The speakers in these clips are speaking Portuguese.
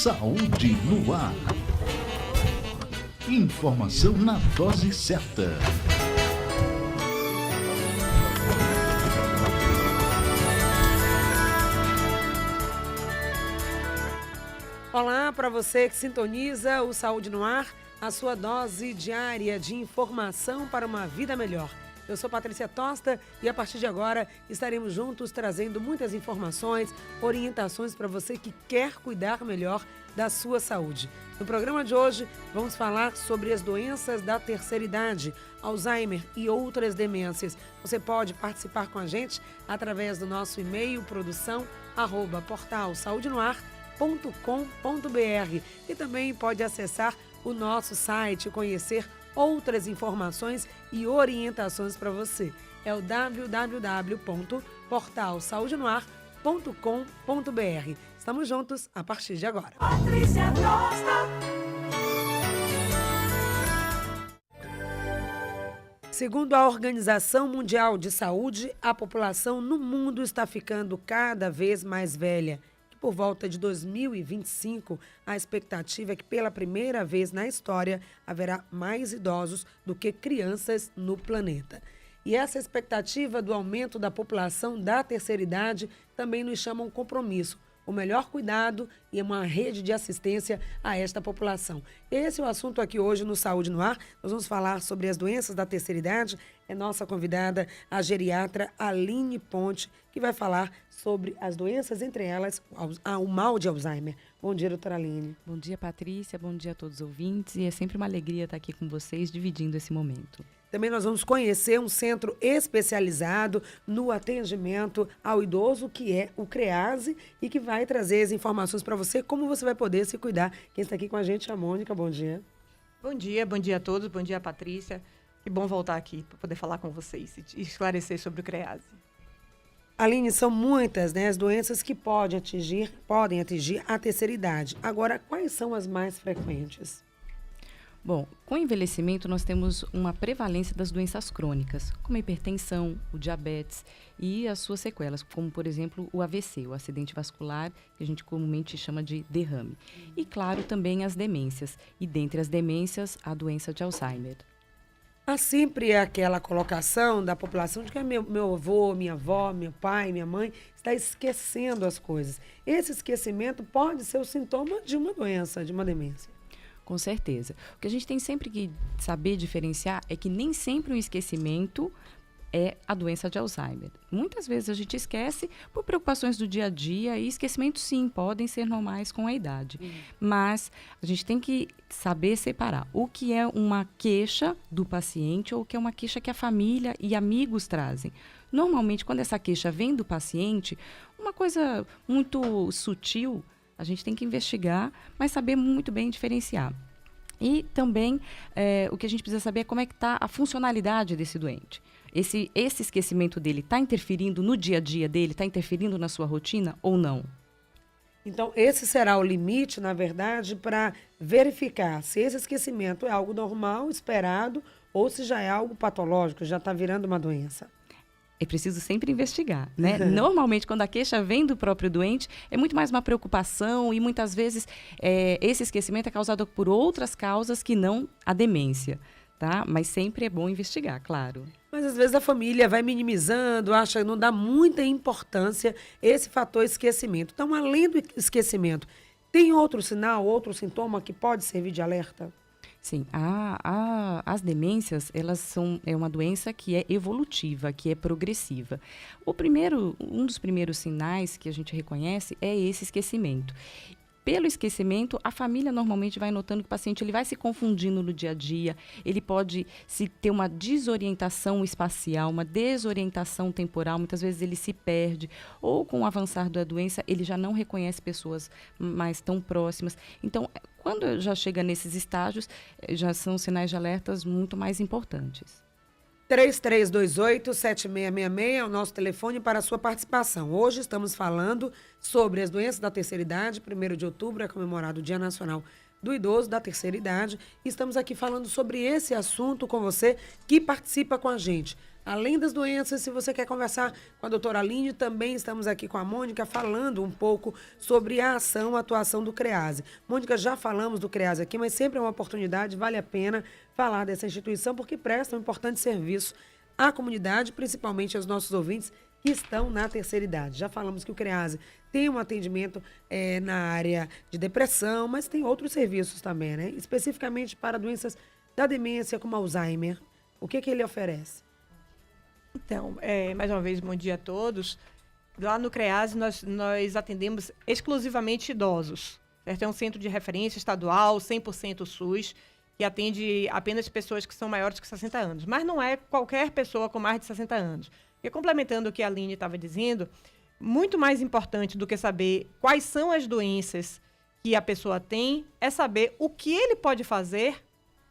Saúde no ar. Informação na dose certa. Olá para você que sintoniza o Saúde no Ar, a sua dose diária de informação para uma vida melhor. Eu sou Patrícia Tosta e a partir de agora estaremos juntos trazendo muitas informações, orientações para você que quer cuidar melhor da sua saúde. No programa de hoje vamos falar sobre as doenças da terceira idade, Alzheimer e outras demências. Você pode participar com a gente através do nosso e-mail produção@portalsaudenoar.com.br e também pode acessar o nosso site e conhecer outras informações e orientações para você. É o www.portalsaudenoar.com.br. Estamos juntos a partir de agora. Patrícia Costa. Segundo a Organização Mundial de Saúde, a população no mundo está ficando cada vez mais velha. Por volta de 2025, a expectativa é que pela primeira vez na história haverá mais idosos do que crianças no planeta. E essa expectativa do aumento da população da terceira idade também nos chama um compromisso, o melhor cuidado e uma rede de assistência a esta população. Esse é o assunto aqui hoje no Saúde no Ar. Nós vamos falar sobre as doenças da terceira idade. É nossa convidada, a geriatra Aline Ponte, que vai falar sobre as doenças, entre elas o mal de Alzheimer. Bom dia, doutora Aline. Bom dia, Patrícia. Bom dia a todos os ouvintes. E é sempre uma alegria estar aqui com vocês, dividindo esse momento. Também nós vamos conhecer um centro especializado no atendimento ao idoso, que é o CREASE, e que vai trazer as informações para você, como você vai poder se cuidar. Quem está aqui com a gente é a Mônica. Bom dia. Bom dia a todos. Bom dia, Patrícia. Que bom voltar aqui para poder falar com vocês e esclarecer sobre o CREASE. Aline, são muitas, né, as doenças que podem atingir a terceira idade. Agora, quais são as mais frequentes? Bom, com o envelhecimento nós temos uma prevalência das doenças crônicas, como a hipertensão, o diabetes e as suas sequelas, como, por exemplo, o AVC, o acidente vascular, que a gente comumente chama de derrame. E, claro, também as demências. E, dentre as demências, a doença de Alzheimer. Há sempre aquela colocação da população de que meu avô, minha avó, meu pai, minha mãe está esquecendo as coisas. Esse esquecimento pode ser o sintoma de uma doença, de uma demência. Com certeza. O que a gente tem sempre que saber diferenciar é que nem sempre o esquecimento é a doença de Alzheimer. Muitas vezes a gente esquece por preocupações do dia a dia e esquecimentos, sim, podem ser normais com a idade. Mas a gente tem que saber separar o que é uma queixa do paciente ou o que é uma queixa que a família e amigos trazem. Normalmente, quando essa queixa vem do paciente, uma coisa muito sutil, a gente tem que investigar, mas saber muito bem diferenciar. E também, o que a gente precisa saber é como é que está a funcionalidade desse doente. Esse esquecimento dele está interferindo no dia a dia dele, está interferindo na sua rotina ou não? Então, esse será o limite, na verdade, para verificar se esse esquecimento é algo normal, esperado, ou se já é algo patológico, já está virando uma doença. É preciso sempre investigar, né? Normalmente, quando a queixa vem do próprio doente, é muito mais uma preocupação e muitas vezes esse esquecimento é causado por outras causas que não a demência, tá? Mas sempre é bom investigar, claro. Mas às vezes a família vai minimizando, acha que não dá muita importância esse fator esquecimento. Então, além do esquecimento, tem outro sinal, outro sintoma que pode servir de alerta? Sim, as demências, é uma doença que é evolutiva, que é progressiva. Um dos primeiros sinais que a gente reconhece é esse esquecimento. Pelo esquecimento, a família normalmente vai notando que o paciente ele vai se confundindo no dia a dia, ele pode ter uma desorientação espacial, uma desorientação temporal, muitas vezes ele se perde, ou com o avançar da doença, ele já não reconhece pessoas mais tão próximas. Então, quando já chega nesses estágios, já são sinais de alertas muito mais importantes. 3328-7666 é o nosso telefone para a sua participação. Hoje estamos falando sobre as doenças da terceira idade. 1º de outubro é comemorado o Dia Nacional do Idoso da Terceira Idade. E estamos aqui falando sobre esse assunto com você que participa com a gente. além das doenças, se você quer conversar com a doutora Aline, também estamos aqui com a Mônica falando um pouco sobre a atuação do CREASE. Mônica, já falamos do CREASE aqui, mas sempre é uma oportunidade, vale a pena falar dessa instituição, porque presta um importante serviço à comunidade, principalmente aos nossos ouvintes que estão na terceira idade. Já falamos que o CREASE tem um atendimento na área de depressão, mas tem outros serviços também, né? Especificamente para doenças da demência, como Alzheimer. O que ele oferece? Então, mais uma vez, bom dia a todos. Lá no CREASE, nós atendemos exclusivamente idosos. Certo? É um centro de referência estadual, 100% SUS, que atende apenas pessoas que são maiores que 60 anos. Mas não é qualquer pessoa com mais de 60 anos. E complementando o que a Aline estava dizendo, muito mais importante do que saber quais são as doenças que a pessoa tem, é saber o que ele pode fazer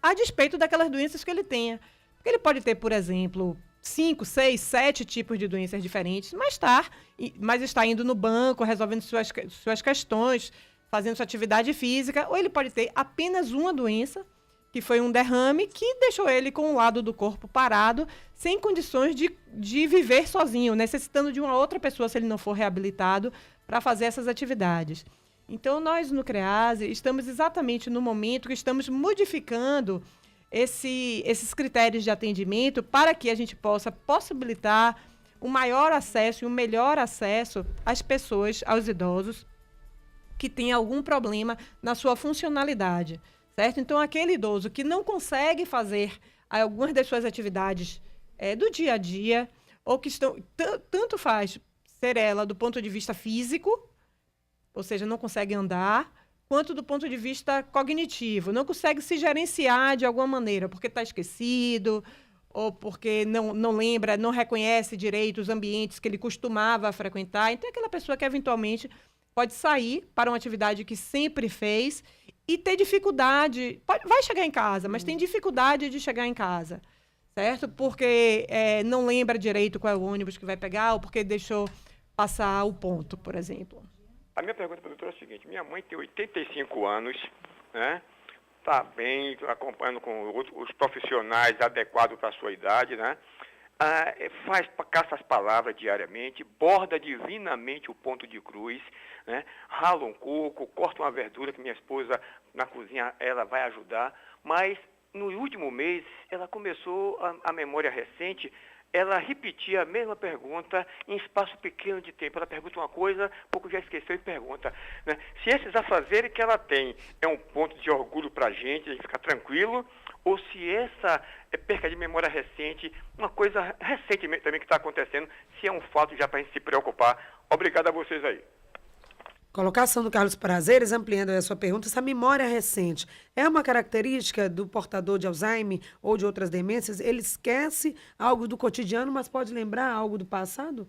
a despeito daquelas doenças que ele tenha. Porque ele pode ter, por exemplo, 5, 6, 7 tipos de doenças diferentes, mas está indo no banco, resolvendo suas questões, fazendo sua atividade física, ou ele pode ter apenas uma doença, que foi um derrame, que deixou ele com um lado do corpo parado, sem condições de viver sozinho, necessitando de uma outra pessoa, se ele não for reabilitado, para fazer essas atividades. Então, nós no CREASE estamos exatamente no momento que estamos modificando esses critérios de atendimento para que a gente possa possibilitar um maior acesso e um melhor acesso às pessoas, aos idosos, que têm algum problema na sua funcionalidade. Certo? Então, aquele idoso que não consegue fazer algumas das suas atividades do dia a dia, ou que tanto faz ser ela do ponto de vista físico, ou seja, não consegue andar, quanto do ponto de vista cognitivo, não consegue se gerenciar de alguma maneira, porque está esquecido, ou porque não lembra, não reconhece direito os ambientes que ele costumava frequentar. Então, é aquela pessoa que, eventualmente, pode sair para uma atividade que sempre fez e ter dificuldade, vai chegar em casa, mas tem dificuldade de chegar em casa, certo? Porque não lembra direito qual é o ônibus que vai pegar ou porque deixou passar o ponto, por exemplo. A minha pergunta para a doutora é a seguinte: minha mãe tem 85 anos, né? Está bem, acompanhando com os profissionais adequados para a sua idade, né? Caça as palavras diariamente, borda divinamente o ponto de cruz, né? Rala um coco, corta uma verdura que minha esposa na cozinha ela vai ajudar, mas no último mês ela começou a memória recente, ela repetia a mesma pergunta em espaço pequeno de tempo. Ela pergunta uma coisa, pouco já esqueceu e pergunta, né? Se esses afazeres que ela tem é um ponto de orgulho para a gente ficar tranquilo, ou se essa perca de memória recente, uma coisa recente também que está acontecendo, se é um fato já para a gente se preocupar. Obrigado a vocês aí. Colocação do Carlos Prazeres, ampliando a sua pergunta, essa memória recente é uma característica do portador de Alzheimer ou de outras demências? Ele esquece algo do cotidiano, mas pode lembrar algo do passado?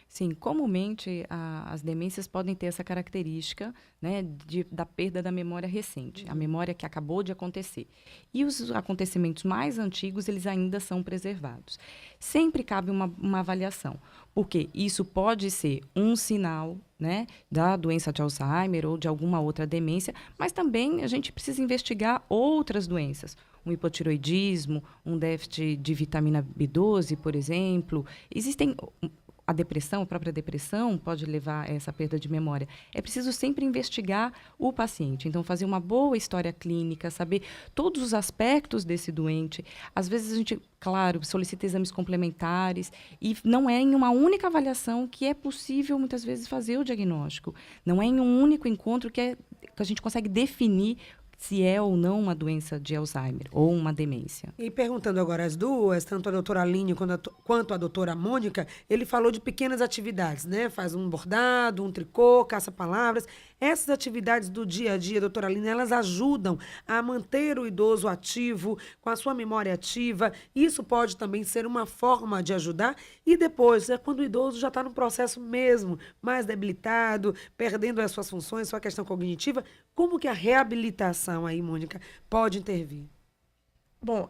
Sim, comumente as demências podem ter essa característica, né, da perda da memória recente, a memória que acabou de acontecer. E os acontecimentos mais antigos, eles ainda são preservados. Sempre cabe uma avaliação, porque isso pode ser um sinal, né, da doença de Alzheimer ou de alguma outra demência, mas também a gente precisa investigar outras doenças. Um hipotiroidismo, um déficit de vitamina B12, por exemplo. Existem... A depressão, a própria depressão pode levar a essa perda de memória. É preciso sempre investigar o paciente. Então, fazer uma boa história clínica, saber todos os aspectos desse doente. Às vezes, a gente, claro, solicita exames complementares e não é em uma única avaliação que é possível, muitas vezes, fazer o diagnóstico. Não é em um único encontro que a gente consegue definir se é ou não uma doença de Alzheimer ou uma demência. E perguntando agora as duas, tanto a doutora Aline quanto a doutora Mônica, ele falou de pequenas atividades, né? Faz um bordado, um tricô, caça palavras. Essas atividades do dia a dia, doutora Aline, elas ajudam a manter o idoso ativo, com a sua memória ativa. Isso pode também ser uma forma de ajudar. E depois, quando o idoso já está no processo mesmo, mais debilitado, perdendo as suas funções, sua questão cognitiva, como que a reabilitação aí, Mônica, pode intervir? Bom,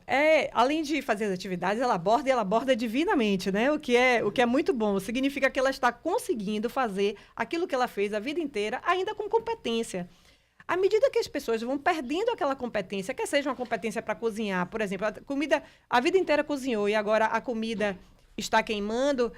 além de fazer as atividades, ela aborda divinamente, né? O que é muito bom. Significa que ela está conseguindo fazer aquilo que ela fez a vida inteira, ainda com competência. À medida que as pessoas vão perdendo aquela competência, quer seja uma competência para cozinhar, por exemplo, a vida inteira cozinhou e agora a comida está queimando,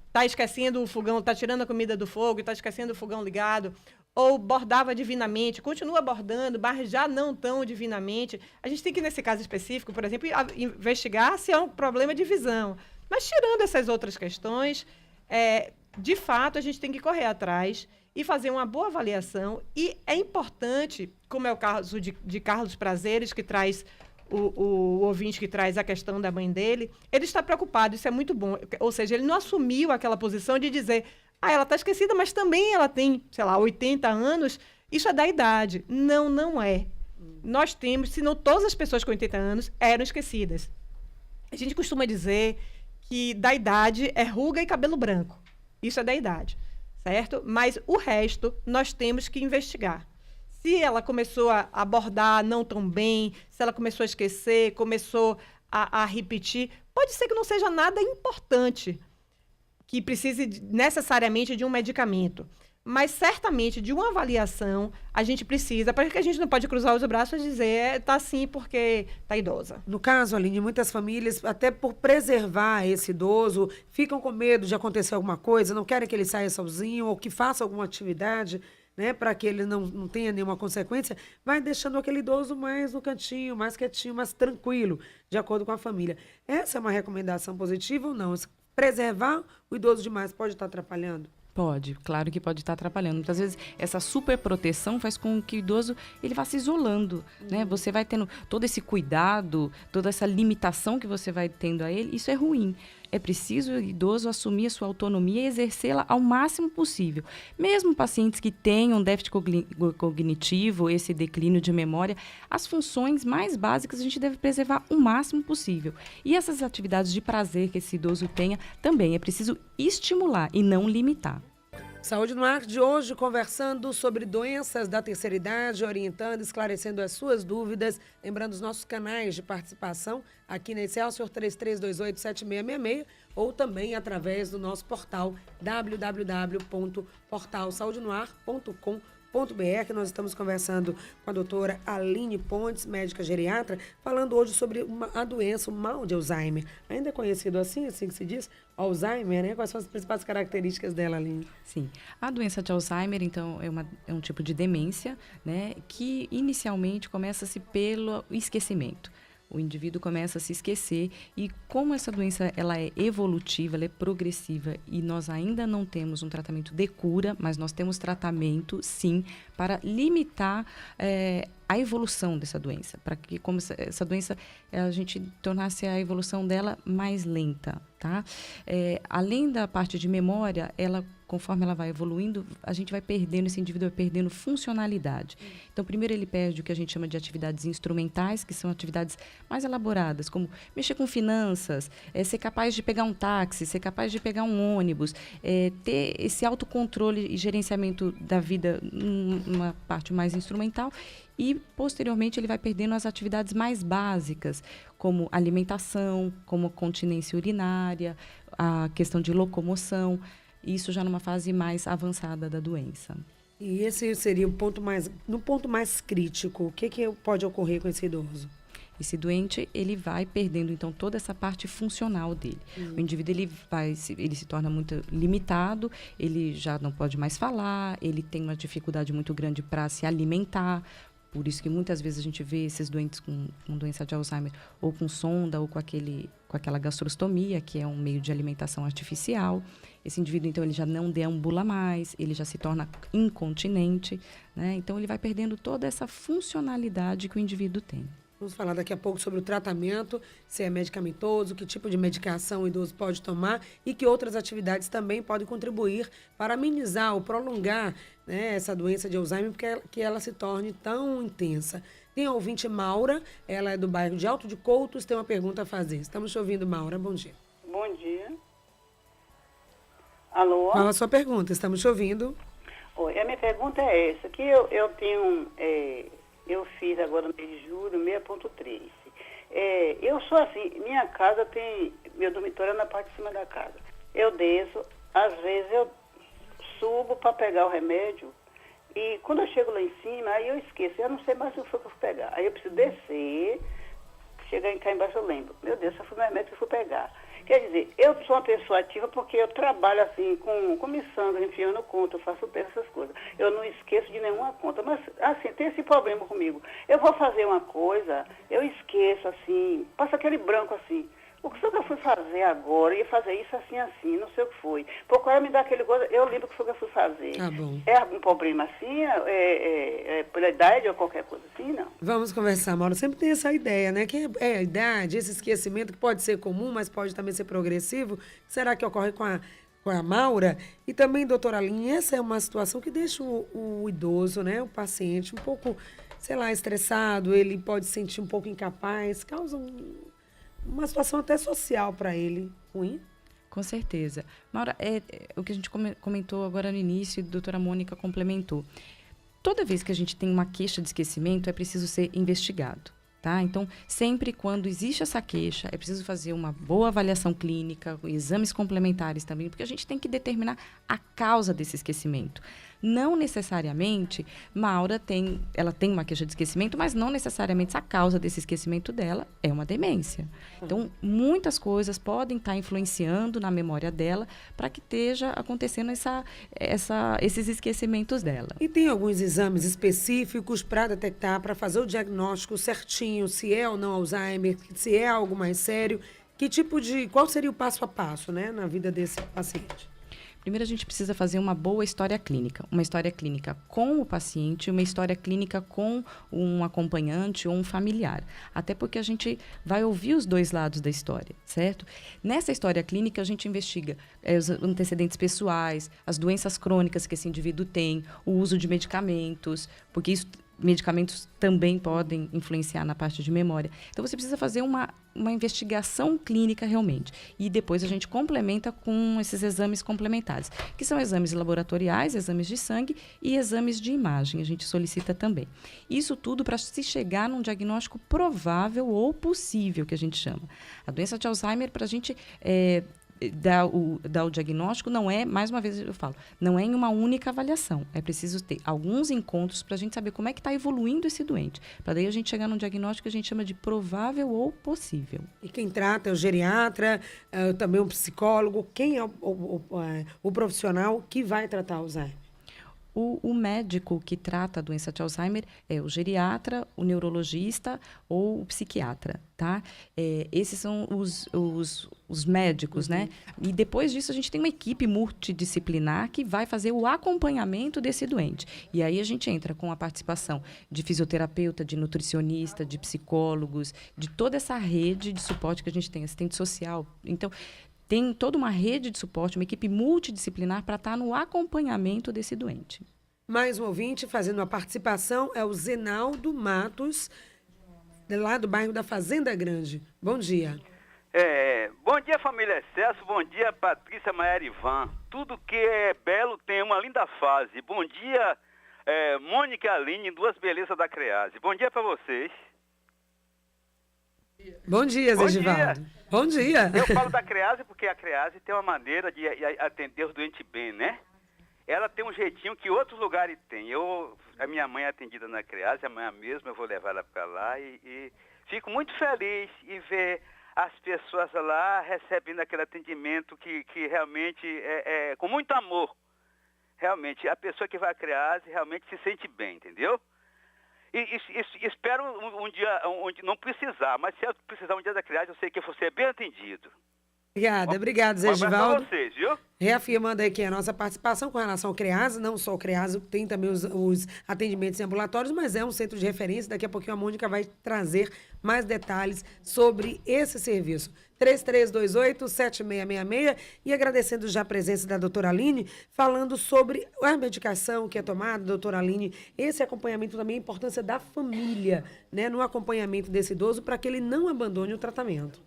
está esquecendo o fogão, está tirando a comida do fogo, está esquecendo o fogão ligado, ou bordava divinamente, continua bordando, mas já não tão divinamente. A gente tem que, nesse caso específico, por exemplo, investigar se é um problema de visão. Mas tirando essas outras questões, de fato, a gente tem que correr atrás e fazer uma boa avaliação. E é importante, como é o caso de Carlos Prazeres, que traz o ouvinte que traz a questão da mãe dele, ele está preocupado, isso é muito bom. Ou seja, ele não assumiu aquela posição de dizer, ela está esquecida, mas também ela tem, 80 anos, isso é da idade. Não, não é. Nós temos, senão todas as pessoas com 80 anos eram esquecidas. A gente costuma dizer que da idade é ruga e cabelo branco. Isso é da idade, certo? Mas o resto nós temos que investigar. Se ela começou a abordar não tão bem, se ela começou a esquecer, começou a repetir, pode ser que não seja nada importante, que precise necessariamente de um medicamento. Mas, certamente, de uma avaliação, a gente precisa, porque a gente não pode cruzar os braços e dizer, tá assim porque tá idosa. No caso, Aline, muitas famílias, até por preservar esse idoso, ficam com medo de acontecer alguma coisa, não querem que ele saia sozinho ou que faça alguma atividade, né, para que ele não tenha nenhuma consequência, vai deixando aquele idoso mais no cantinho, mais quietinho, mais tranquilo, de acordo com a família. Essa é uma recomendação positiva ou não? Preservar o idoso demais pode estar atrapalhando? Pode, claro que pode estar atrapalhando. Muitas vezes essa superproteção faz com que o idoso ele vá se isolando, né? Você vai tendo todo esse cuidado, toda essa limitação que você vai tendo a ele, isso é ruim. É preciso o idoso assumir a sua autonomia e exercê-la ao máximo possível. Mesmo pacientes que tenham déficit cognitivo, esse declínio de memória, as funções mais básicas a gente deve preservar o máximo possível. E essas atividades de prazer que esse idoso tenha, também é preciso estimular e não limitar. Saúde no Ar de hoje, conversando sobre doenças da terceira idade, orientando, esclarecendo as suas dúvidas. Lembrando os nossos canais de participação aqui na Excelsior 33287666 ou também através do nosso portal www.portalsaudenoar.com.br. Nós estamos conversando com a doutora Aline Pontes, médica geriatra, falando hoje sobre a doença, o mal de Alzheimer. Ainda é conhecido assim que se diz? Alzheimer, né? Quais são as principais características dela, Aline? Sim. A doença de Alzheimer, então, é um tipo de demência, né? Que inicialmente começa-se pelo esquecimento. O indivíduo começa a se esquecer e como essa doença ela é evolutiva, ela é progressiva e nós ainda não temos um tratamento de cura, mas nós temos tratamento, sim, para limitar a evolução dessa doença, para que como essa doença a gente tornasse a evolução dela mais lenta, tá? Além da parte de memória, conforme ela vai evoluindo, a gente vai perdendo, esse indivíduo vai perdendo funcionalidade. Então, primeiro ele perde o que a gente chama de atividades instrumentais, que são atividades mais elaboradas, como mexer com finanças, ser capaz de pegar um táxi, ser capaz de pegar um ônibus, ter esse autocontrole e gerenciamento da vida numa parte mais instrumental. E, posteriormente, ele vai perdendo as atividades mais básicas, como alimentação, como continência urinária, a questão de locomoção, isso já numa fase mais avançada da doença. E esse seria no ponto mais crítico, o que pode ocorrer com esse idoso? Esse doente, ele vai perdendo, então, toda essa parte funcional dele. O indivíduo, ele se torna muito limitado, ele já não pode mais falar, ele tem uma dificuldade muito grande para se alimentar. Por isso que muitas vezes a gente vê esses doentes com doença de Alzheimer ou com sonda ou com aquela gastrostomia, que é um meio de alimentação artificial. Esse indivíduo, então, ele já não deambula mais, ele já se torna incontinente, né? Então, ele vai perdendo toda essa funcionalidade que o indivíduo tem. Vamos falar daqui a pouco sobre o tratamento, se é medicamentoso, que tipo de medicação o idoso pode tomar e que outras atividades também podem contribuir para amenizar ou prolongar, né, essa doença de Alzheimer, porque que ela se torne tão intensa. Tem a ouvinte Maura, ela é do bairro de Alto de Coutos, tem uma pergunta a fazer. Estamos te ouvindo, Maura. Bom dia. Bom dia. Alô? Qual a sua pergunta? Estamos te ouvindo. Oi, a minha pergunta é essa, que eu tenho... Eu fiz agora no mês de julho 6.3. Eu sou assim, minha casa tem... Meu dormitório é na parte de cima da casa. Eu desço, às vezes eu subo para pegar o remédio E quando eu chego lá em cima, aí eu esqueço, eu não sei mais o que foi que eu fui pegar. Aí eu preciso descer, chegar cá embaixo eu lembro. Meu Deus, essa foi minha meta que eu fui pegar. Quer dizer, eu sou uma pessoa ativa porque eu trabalho assim com missão, enfiando conta, eu faço essas coisas. Eu não esqueço de nenhuma conta, mas assim, tem esse problema comigo. Eu vou fazer uma coisa, eu esqueço assim, passa aquele branco assim. O que foi que eu fui fazer agora? Eu ia fazer isso assim, não sei o que foi. Procura me dar aquele coisa, eu lembro o que foi que eu fui fazer. Tá bom. É algum problema assim? É pela idade ou qualquer coisa assim, não? Vamos conversar, Mauro. Sempre tem essa ideia, né? Que é a idade, esse esquecimento que pode ser comum, mas pode também ser progressivo. Será que ocorre com a Maura? E também, doutora Aline, essa é uma situação que deixa o idoso, né? O paciente um pouco, sei lá, estressado, ele pode se sentir um pouco incapaz, causa uma situação até social para ele ruim. Com certeza. Maura, o que a gente comentou agora no início, e a doutora Mônica complementou. Toda vez que a gente tem uma queixa de esquecimento, é preciso ser investigado. Tá? Então, sempre quando existe essa queixa, é preciso fazer uma boa avaliação clínica, exames complementares também, porque a gente tem que determinar a causa desse esquecimento. Não necessariamente, Maura tem uma queixa de esquecimento, mas não necessariamente a causa desse esquecimento dela é uma demência. Então, muitas coisas podem estar influenciando na memória dela para que esteja acontecendo esses esquecimentos dela. E tem alguns exames específicos para detectar, para fazer o diagnóstico certinho, se é ou não Alzheimer, se é algo mais sério, qual seria o passo a passo, né, na vida desse paciente? Primeiro, a gente precisa fazer uma boa história clínica. Uma história clínica com o paciente, uma história clínica com um acompanhante ou um familiar. Até porque a gente vai ouvir os dois lados da história, certo? Nessa história clínica, a gente investiga os antecedentes pessoais, as doenças crônicas que esse indivíduo tem, o uso de medicamentos, porque medicamentos também podem influenciar na parte de memória. Então, você precisa fazer uma investigação clínica realmente. E depois a gente complementa com esses exames complementares, que são exames laboratoriais, exames de sangue e exames de imagem. A gente solicita também. Isso tudo para se chegar num diagnóstico provável ou possível, que a gente chama. A doença de Alzheimer, para a gente dar o diagnóstico, não é, mais uma vez eu falo, não é em uma única avaliação. É preciso ter alguns encontros para a gente saber como é que está evoluindo esse doente. Para daí a gente chegar num diagnóstico que a gente chama de provável ou possível. E quem trata é o geriatra, também um psicólogo. Quem é o profissional que vai tratar Alzheimer? O médico que trata a doença de Alzheimer é o geriatra, o neurologista ou o psiquiatra, tá? Esses são os médicos, né? E depois disso a gente tem uma equipe multidisciplinar que vai fazer o acompanhamento desse doente. E aí a gente entra com a participação de fisioterapeuta, de nutricionista, de psicólogos, de toda essa rede de suporte que a gente tem, assistente social. Então, tem toda uma rede de suporte, uma equipe multidisciplinar para estar no acompanhamento desse doente. Mais um ouvinte fazendo a participação é o Zenaldo Matos, lá do bairro da Fazenda Grande. Bom dia. Bom dia, família Excesso. Bom dia, Patrícia, Maiara e Ivan. Tudo que é belo tem uma linda fase. Bom dia, Mônica e Aline, duas belezas da Crease. Bom dia para vocês. Bom dia, Zé Givaldo. Bom dia. Eu falo da Crease porque a Crease tem uma maneira de atender os doentes bem, né? Ela tem um jeitinho que outros lugares têm. A minha mãe é atendida na Crease, amanhã mesmo eu vou levar ela para lá e fico muito feliz em ver as pessoas lá recebendo aquele atendimento que realmente é com muito amor. Realmente, a pessoa que vai à Crease realmente se sente bem, entendeu? E espero um dia, não precisar, mas se eu precisar um dia da Crease, eu sei que eu vou ser bem atendido. Obrigado, Zé Givaldo. Para vocês, viu? Reafirmando aqui a nossa participação com relação ao CREASE, não só o CREASE, tem também os atendimentos em ambulatórios, mas é um centro de referência. Daqui a pouquinho a Mônica vai trazer mais detalhes sobre esse serviço. 3328-7666 e agradecendo já a presença da doutora Aline, falando sobre a medicação que é tomada, doutora Aline, esse acompanhamento também, a importância da família, né, no acompanhamento desse idoso para que ele não abandone o tratamento.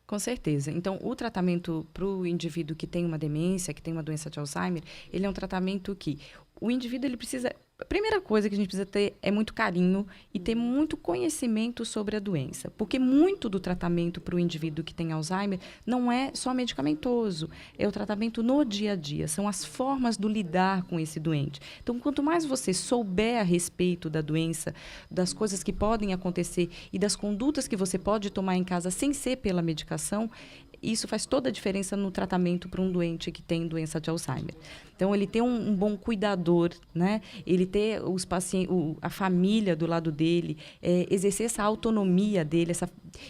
Com certeza. Então, o tratamento para o indivíduo que tem uma demência, que tem uma doença de Alzheimer, ele é um tratamento que o indivíduo ele precisa A primeira coisa que a gente precisa ter é muito carinho e ter muito conhecimento sobre a doença. Porque muito do tratamento para o indivíduo que tem Alzheimer não é só medicamentoso, é o tratamento no dia a dia, são as formas do lidar com esse doente. Então, quanto mais você souber a respeito da doença, das coisas que podem acontecer e das condutas que você pode tomar em casa sem ser pela medicação, isso faz toda a diferença no tratamento para um doente que tem doença de Alzheimer. Então, ele ter um bom cuidador, né? Ele ter os pacientes, a família do lado dele, exercer essa autonomia dele,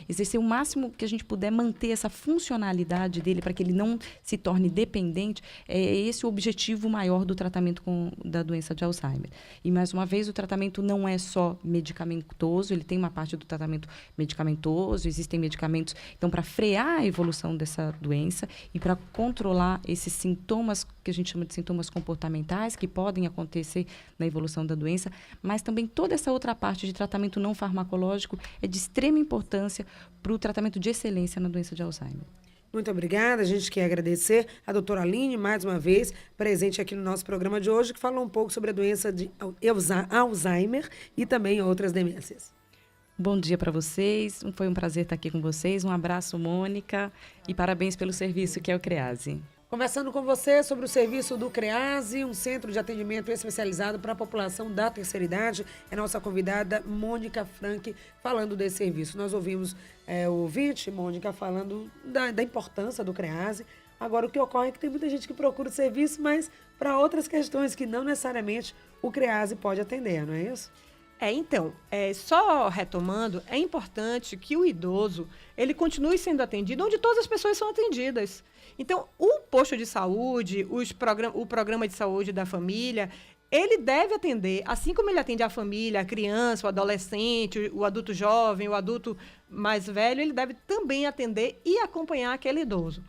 exercer o máximo que a gente puder manter essa funcionalidade dele para que ele não se torne dependente, é esse o objetivo maior do tratamento da doença de Alzheimer. E, mais uma vez, o tratamento não é só medicamentoso, ele tem uma parte do tratamento medicamentoso, existem medicamentos, então, para frear a evolução dessa doença e para controlar esses sintomas que a gente chama de sintomas comportamentais que podem acontecer na evolução da doença, mas também toda essa outra parte de tratamento não farmacológico é de extrema importância para o tratamento de excelência na doença de Alzheimer. Muito obrigada. A gente quer agradecer a doutora Aline, mais uma vez, presente aqui no nosso programa de hoje, que falou um pouco sobre a doença de Alzheimer e também outras demências. Bom dia para vocês, foi um prazer estar aqui com vocês. Um abraço, Mônica, e parabéns pelo serviço que é o CREASE. Conversando com você sobre o serviço do CREASE, um centro de atendimento especializado para a população da terceira idade. É nossa convidada Mônica Frank falando desse serviço. Nós ouvimos o ouvinte, Mônica, falando da importância do CREASE. Agora, o que ocorre é que tem muita gente que procura o serviço, mas para outras questões que não necessariamente o CREASE pode atender, não é isso? Então, só retomando, é importante que o idoso ele continue sendo atendido onde todas as pessoas são atendidas. Então, o posto de saúde, o programa de saúde da família, ele deve atender, assim como ele atende a família, a criança, o adolescente, o adulto jovem, o adulto mais velho, ele deve também atender e acompanhar aquele idoso.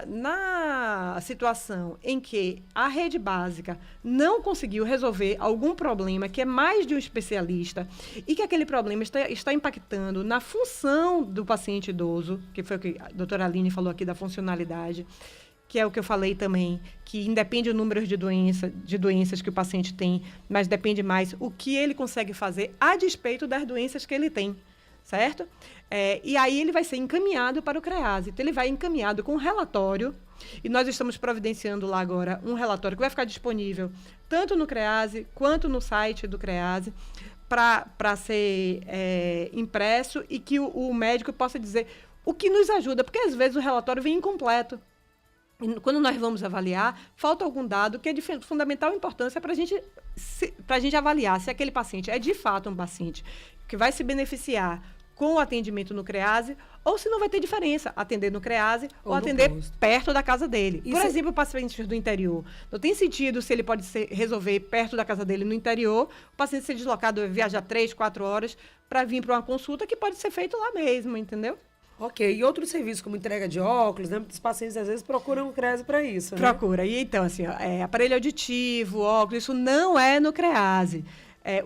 Na situação em que a rede básica não conseguiu resolver algum problema que é mais de um especialista e que aquele problema está impactando na função do paciente idoso, que foi o que a doutora Aline falou aqui da funcionalidade, que é o que eu falei também, que independe do número de doenças que o paciente tem, mas depende mais o que ele consegue fazer a despeito das doenças que ele tem. Certo? E aí ele vai ser encaminhado para o CREASE. Então, ele vai encaminhado com um relatório, e nós estamos providenciando lá agora um relatório que vai ficar disponível tanto no CREASE quanto no site do CREASE para ser impresso e que o médico possa dizer o que nos ajuda, porque às vezes o relatório vem incompleto. E quando nós vamos avaliar, falta algum dado que é de fundamental importância para a gente avaliar se aquele paciente é de fato um paciente que vai se beneficiar com o atendimento no CREASE, ou se não vai ter diferença, atender no CREASE ou atender perto da casa dele. Por exemplo, pacientes do interior. Não tem sentido se ele pode resolver perto da casa dele no interior, o paciente ser deslocado, viajar 3, 4 horas para vir para uma consulta que pode ser feito lá mesmo, entendeu? Ok. E outros serviços, como entrega de óculos, né? Muitos pacientes, às vezes, procuram o CREASE para isso, né? Procura. E então, assim, aparelho auditivo, óculos, isso não é no CREASE.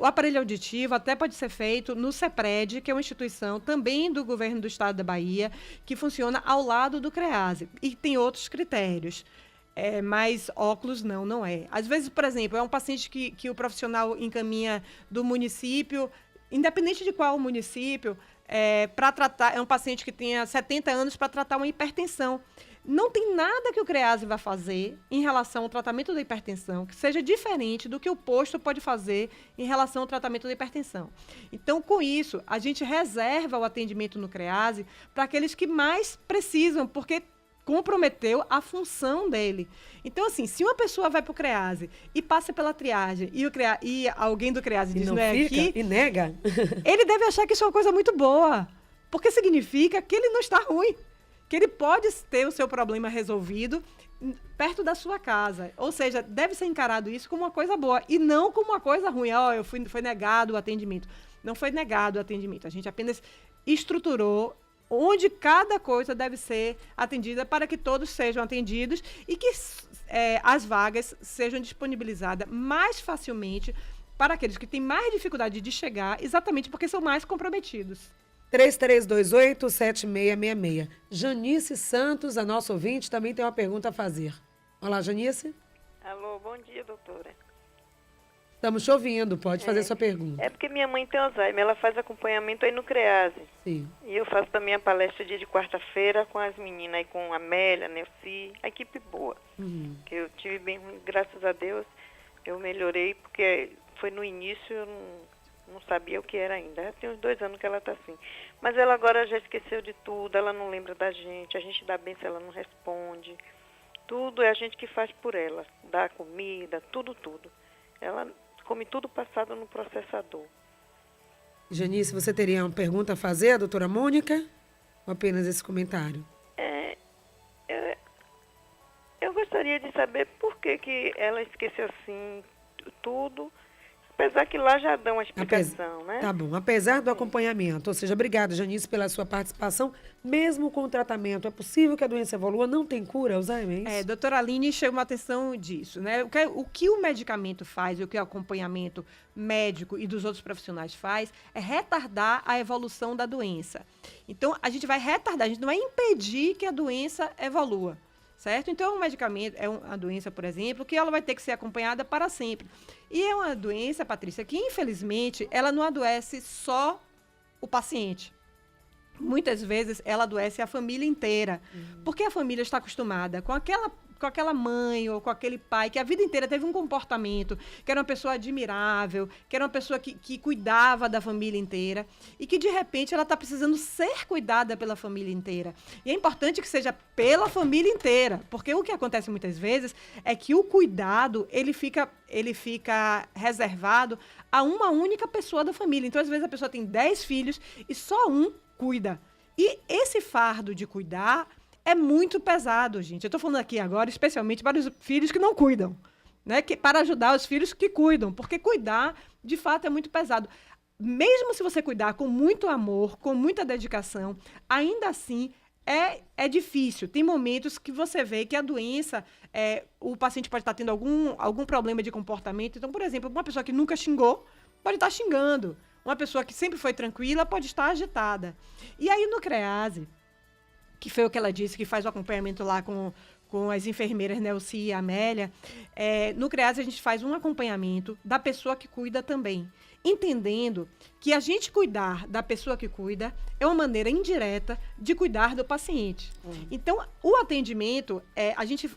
O aparelho auditivo até pode ser feito no CEPRED, que é uma instituição também do governo do estado da Bahia, que funciona ao lado do CREASE. E tem outros critérios. Mas óculos não é. Às vezes, por exemplo, é um paciente que o profissional encaminha do município, independente de qual município, para tratar, é um paciente que tenha 70 anos para tratar uma hipertensão. Não tem nada que o CREASE vai fazer em relação ao tratamento da hipertensão que seja diferente do que o posto pode fazer em relação ao tratamento da hipertensão. Então, com isso, a gente reserva o atendimento no CREASE para aqueles que mais precisam, porque comprometeu a função dele. Então, assim, se uma pessoa vai para o CREASE e passa pela triagem e alguém do CREASE diz não é aqui, e nega, ele deve achar que isso é uma coisa muito boa, porque significa que ele não está ruim, que ele pode ter o seu problema resolvido perto da sua casa. Ou seja, deve ser encarado isso como uma coisa boa e não como uma coisa ruim. Foi negado o atendimento. Não foi negado o atendimento. A gente apenas estruturou onde cada coisa deve ser atendida para que todos sejam atendidos e que as vagas sejam disponibilizadas mais facilmente para aqueles que têm mais dificuldade de chegar, exatamente porque são mais comprometidos. 3328-7666. Janice Santos, a nossa ouvinte, também tem uma pergunta a fazer. Olá, Janice. Alô, bom dia, doutora. Estamos te ouvindo, pode fazer sua pergunta. É porque minha mãe tem Alzheimer, ela faz acompanhamento aí no CREASE. Sim. E eu faço também a palestra dia de quarta-feira com as meninas, aí com a Amélia, a Nelci, a equipe boa. Que eu tive bem, graças a Deus, eu melhorei, porque foi no início, eu não sabia o que era ainda. Já tem uns 2 anos que ela está assim. Mas ela agora já esqueceu de tudo, ela não lembra da gente, a gente dá benção, ela não responde. Tudo é a gente que faz por ela, dá comida, tudo. Ela come tudo passado no processador. Janice, você teria uma pergunta a fazer, a doutora Mônica? Ou apenas esse comentário? Eu gostaria de saber por que ela esqueceu assim tudo, apesar que lá já dão uma explicação, né? Tá bom, apesar do acompanhamento. Ou seja, obrigada, Janice, pela sua participação. Mesmo com o tratamento, é possível que a doença evolua? Não tem cura, Alzheimer? Doutora Aline chamou a atenção disso, né? O que o medicamento faz, o que o acompanhamento médico e dos outros profissionais faz, é retardar a evolução da doença. Então, a gente vai retardar, a gente não vai impedir que a doença evolua. Certo? Então, o medicamento é uma doença, por exemplo, que ela vai ter que ser acompanhada para sempre. E é uma doença, Patrícia, que infelizmente ela não adoece só o paciente. Muitas vezes ela adoece a família inteira, porque a família está acostumada com aquela mãe ou com aquele pai que a vida inteira teve um comportamento, que era uma pessoa admirável, que era uma pessoa que cuidava da família inteira e que, de repente, ela está precisando ser cuidada pela família inteira. E é importante que seja pela família inteira, porque o que acontece muitas vezes é que o cuidado, ele fica reservado a uma única pessoa da família. Então, às vezes, a pessoa tem 10 filhos e só um cuida. E esse fardo de cuidar é muito pesado, gente. Eu estou falando aqui agora, especialmente para os filhos que não cuidam, né? Para ajudar os filhos que cuidam, porque cuidar, de fato, é muito pesado. Mesmo se você cuidar com muito amor, com muita dedicação, ainda assim é difícil. Tem momentos que você vê que a doença, o paciente pode estar tendo algum problema de comportamento. Então, por exemplo, uma pessoa que nunca xingou pode estar xingando. Uma pessoa que sempre foi tranquila pode estar agitada. E aí, no CREASE, que foi o que ela disse, que faz o acompanhamento lá com as enfermeiras Nelci e Amélia, no CREASE a gente faz um acompanhamento da pessoa que cuida também, entendendo que a gente cuidar da pessoa que cuida é uma maneira indireta de cuidar do paciente. Então, o atendimento, a gente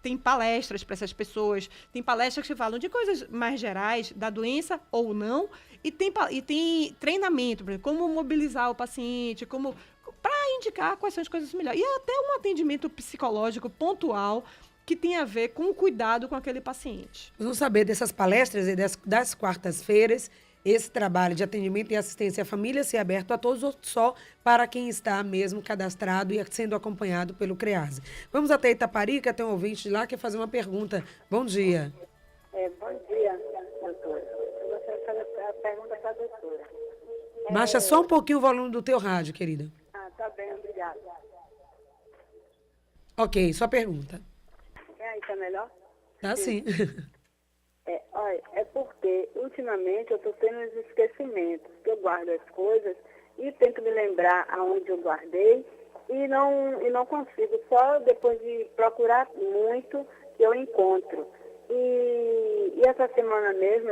tem palestras para essas pessoas, tem palestras que falam de coisas mais gerais, da doença ou não, e tem treinamento, por exemplo, como mobilizar o paciente, para indicar quais são as coisas melhores. E até um atendimento psicológico pontual que tem a ver com o cuidado com aquele paciente. Vamos saber dessas palestras e das quartas-feiras, esse trabalho de atendimento e assistência à família ser aberto a todos ou só para quem está mesmo cadastrado e sendo acompanhado pelo CREASE. Vamos até Itaparica, tem um ouvinte de lá que quer fazer uma pergunta. Bom dia. Bom dia, doutora. Eu gostaria de fazer a pergunta para a doutora. Baixa só um pouquinho o volume do teu rádio, querida. Tá bem, obrigada. Ok, sua pergunta. Aí, tá melhor? Tá sim. Olha, é porque ultimamente eu estou tendo uns esquecimentos, que eu guardo as coisas e tento me lembrar aonde eu guardei e não consigo, só depois de procurar muito que eu encontro. E essa semana mesmo,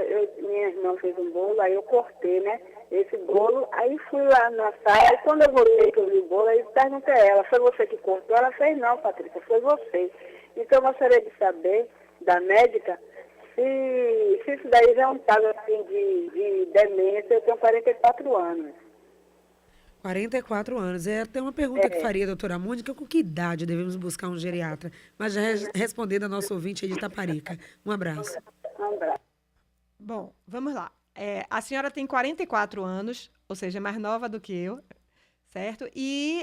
minha irmã fez um bolo, aí eu cortei, né, esse bolo, aí fui lá na sala, e quando eu voltei que eu vi o bolo, aí perguntei a ela, foi você que cortou? Ela fez, não, Patrícia, foi você. Então eu gostaria de saber da médica se isso daí já é um caso assim de demência. Eu tenho 44 anos. 44 anos. Tem uma pergunta que faria a doutora Mônica, com que idade devemos buscar um geriatra? Mas já respondendo a nossa ouvinte aí de Itaparica. Um abraço. Um abraço. Bom, vamos lá. A senhora tem 44 anos, ou seja, é mais nova do que eu, certo? E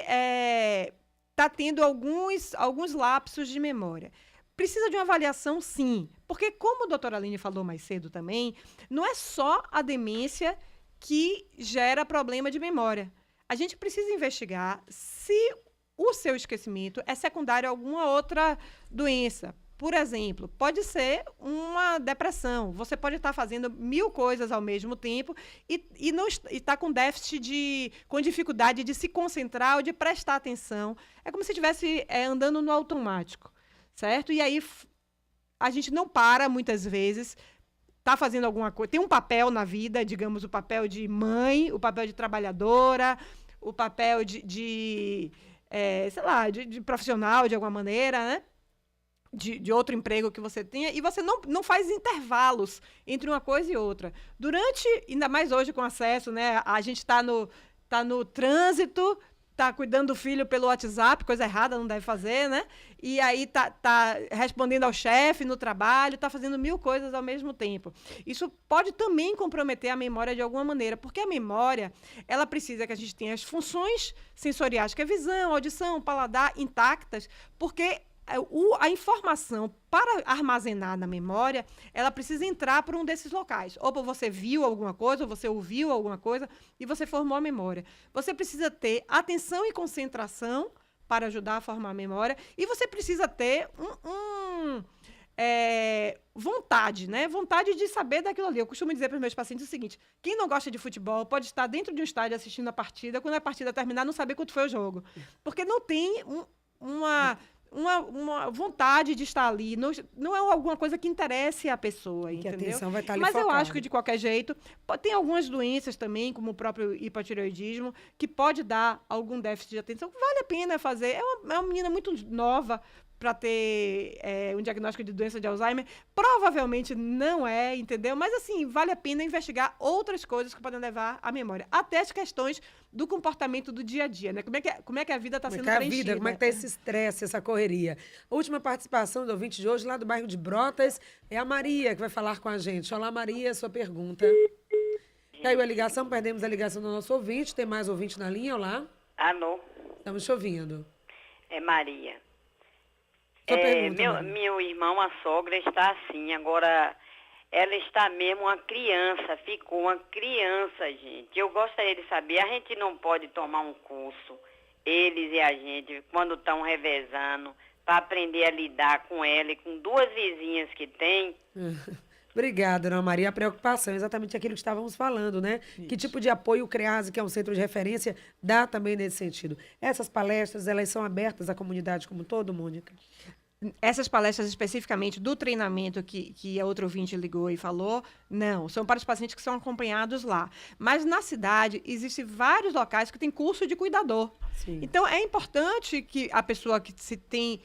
está tendo alguns lapsos de memória. Precisa de uma avaliação, sim, porque como a doutora Aline falou mais cedo também, não é só a demência que gera problema de memória. A gente precisa investigar se o seu esquecimento é secundário a alguma outra doença. Por exemplo, pode ser uma depressão. Você pode estar fazendo 1000 coisas ao mesmo tempo e está com déficit com dificuldade de se concentrar ou de prestar atenção. É como se estivesse andando no automático, certo? E aí a gente não para, muitas vezes, está fazendo alguma coisa, tem um papel na vida, digamos, o papel de mãe, o papel de trabalhadora, o papel de profissional, de alguma maneira, né? De outro emprego que você tenha, e você não faz intervalos entre uma coisa e outra. Durante, ainda mais hoje com acesso, né? A gente está no trânsito, está cuidando do filho pelo WhatsApp, coisa errada, não deve fazer, né? E aí tá respondendo ao chefe no trabalho, está fazendo 1000 coisas ao mesmo tempo. Isso pode também comprometer a memória de alguma maneira, porque a memória, ela precisa que a gente tenha as funções sensoriais, que é visão, audição, paladar, intactas, porque a informação para armazenar na memória, ela precisa entrar por um desses locais. Ou você viu alguma coisa, ou você ouviu alguma coisa, e você formou a memória. Você precisa ter atenção e concentração para ajudar a formar a memória, e você precisa ter vontade, né? Vontade de saber daquilo ali. Eu costumo dizer para os meus pacientes o seguinte: quem não gosta de futebol pode estar dentro de um estádio assistindo a partida, quando a partida terminar, não saber quanto foi o jogo. Porque não tem uma vontade de estar ali, não é alguma coisa que interesse a pessoa, que entendeu? a atenção vai estar ali Mas focada. eu acho que, de qualquer jeito, tem algumas doenças também, como o próprio hipotireoidismo, que pode dar algum déficit de atenção. Vale a pena fazer. É uma menina muito nova para ter um diagnóstico de doença de Alzheimer. Provavelmente não é, entendeu? Mas, assim, vale a pena investigar outras coisas que podem levar à memória. Até as questões do comportamento do dia a dia, né? Como é que a vida está sendo preenchida. Como é que está esse estresse, essa correria? A última participação do ouvinte de hoje, lá do bairro de Brotas, é a Maria, que vai falar com a gente. Olá, Maria, sua pergunta. Caiu a ligação, perdemos a ligação do nosso ouvinte. Tem mais ouvinte na linha? Olá. Alô? Estamos te ouvindo. É Maria. Sua pergunta, Maria. Meu irmão, a sogra, está assim. Agora, ela está mesmo uma criança. Ficou uma criança, gente. Eu gostaria de saber, a gente não pode tomar um curso, eles e a gente, quando estão revezando, para aprender a lidar com ela e com 2 vizinhas que tem. Obrigada, Ana Maria. A preocupação é exatamente aquilo que estávamos falando, né? Isso. Que tipo de apoio o CREASE, que é um centro de referência, dá também nesse sentido? Essas palestras, elas são abertas à comunidade como um todo, Mônica? Essas palestras especificamente do treinamento que a outra ouvinte ligou e falou, não, são para os pacientes que são acompanhados lá. Mas na cidade existem vários locais que têm curso de cuidador. Sim. Então é importante que a pessoa que se tem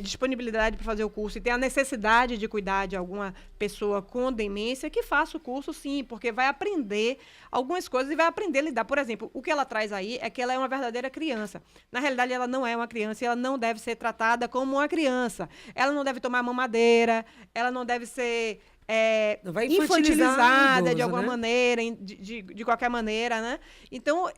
disponibilidade para fazer o curso e tem a necessidade de cuidar de alguma pessoa com demência, que faça o curso sim, porque vai aprender algumas coisas e vai aprender a lidar. Por exemplo, o que ela traz aí é que ela é uma verdadeira criança. Na realidade, ela não é uma criança e ela não deve ser tratada como uma criança. Ela não deve tomar mamadeira, ela não deve ser infantilizada idoso, de alguma né? maneira, de qualquer maneira, né? Então,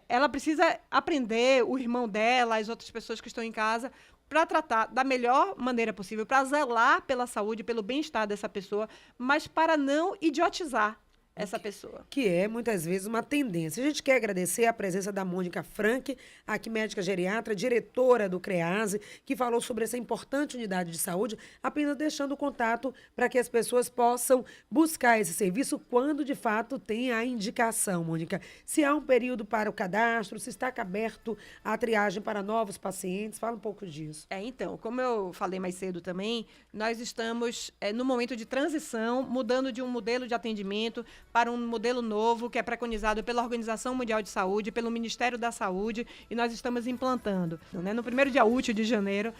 ela precisa aprender, o irmão dela, as outras pessoas que estão em casa, para tratar da melhor maneira possível, para zelar pela saúde, pelo bem-estar dessa pessoa, mas para não idiotizar essa pessoa. Que é, muitas vezes, uma tendência. A gente quer agradecer a presença da Mônica Frank, aqui médica geriatra, diretora do CREASE, que falou sobre essa importante unidade de saúde, apenas deixando o contato para que as pessoas possam buscar esse serviço quando, de fato, tem a indicação, Mônica. Se há um período para o cadastro, se está aberto a triagem para novos pacientes, fala um pouco disso. Então, como eu falei mais cedo também, nós estamos no momento de transição, mudando de um modelo de atendimento para um modelo novo que é preconizado pela Organização Mundial de Saúde, pelo Ministério da Saúde, e nós estamos implantando, né, no primeiro dia útil de janeiro,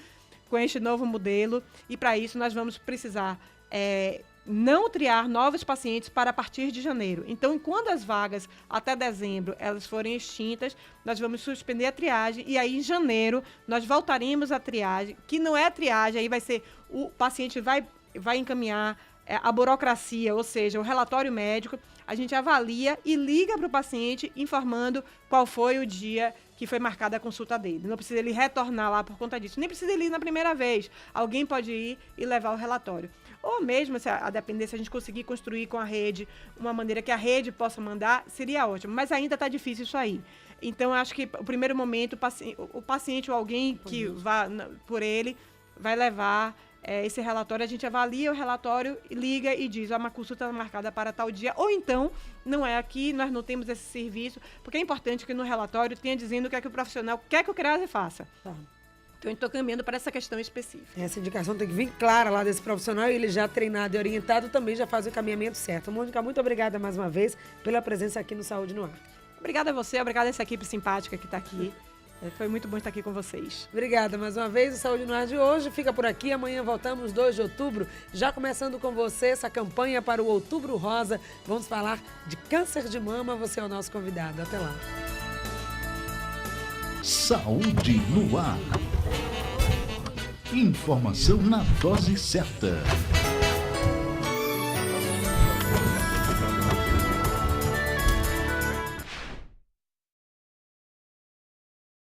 com este novo modelo, e para isso nós vamos precisar não triar novos pacientes para a partir de janeiro. Então, enquanto as vagas até dezembro elas forem extintas, nós vamos suspender a triagem, e aí em janeiro nós voltaremos à triagem, que não é a triagem, aí vai ser o paciente vai encaminhar a burocracia, ou seja, o relatório médico, a gente avalia e liga para o paciente informando qual foi o dia que foi marcada a consulta dele. Não precisa ele retornar lá por conta disso. Nem precisa ele ir na primeira vez. Alguém pode ir e levar o relatório. Ou mesmo, se a depender, se a gente conseguir construir com a rede uma maneira que a rede possa mandar, seria ótimo. Mas ainda está difícil isso aí. Então, eu acho que o primeiro momento, o paciente ou alguém que vá por ele vai levar esse relatório, a gente avalia o relatório, liga e diz, uma consulta marcada para tal dia, ou então, não é aqui, nós não temos esse serviço, porque é importante que no relatório tenha dizendo o que é que o profissional quer que o CREASE faça. Tá. Então, eu estou caminhando para essa questão específica. Essa indicação tem que vir clara lá desse profissional e ele já treinado e orientado também já faz o encaminhamento certo. Mônica, muito obrigada mais uma vez pela presença aqui no Saúde no Ar. Obrigada a você, obrigada a essa equipe simpática que está aqui. Foi muito bom estar aqui com vocês. Obrigada mais uma vez. O Saúde no Ar de hoje fica por aqui. Amanhã voltamos 2 de outubro, já começando com você essa campanha para o Outubro Rosa. Vamos falar de câncer de mama. Você é o nosso convidado. Até lá. Saúde no ar. Informação na dose certa.